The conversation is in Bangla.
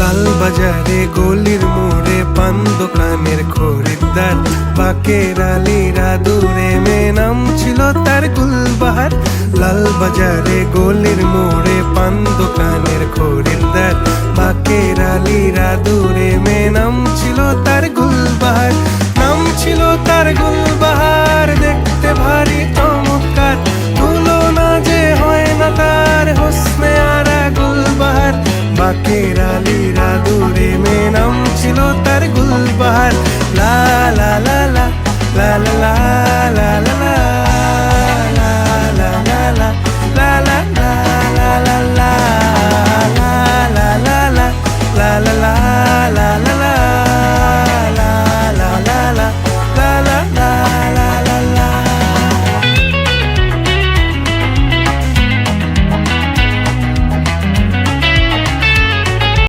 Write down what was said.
লাল বাজারে গলির মোড়ে পান দোকানের খরিদ্দার, বাকের আলীরা দূরে মে নাম ছিল তার গুলবাহার। লাল বাজারে গলির মোড়ে পান দোকানের খরিদ্দার, বাকের আলীরা দূরে মে নাম ছিল তার গুলবাহার। নাম ছিল তার গুলবাহার, দেখতে ভারী চমৎকার, তুলনা যে হয় না তার হোসনে আরা গুলবাহার। বাকের আলীরা দূরে মে নাম ছিল তার গুলবাহার। লা লা লা লা লা লা লা।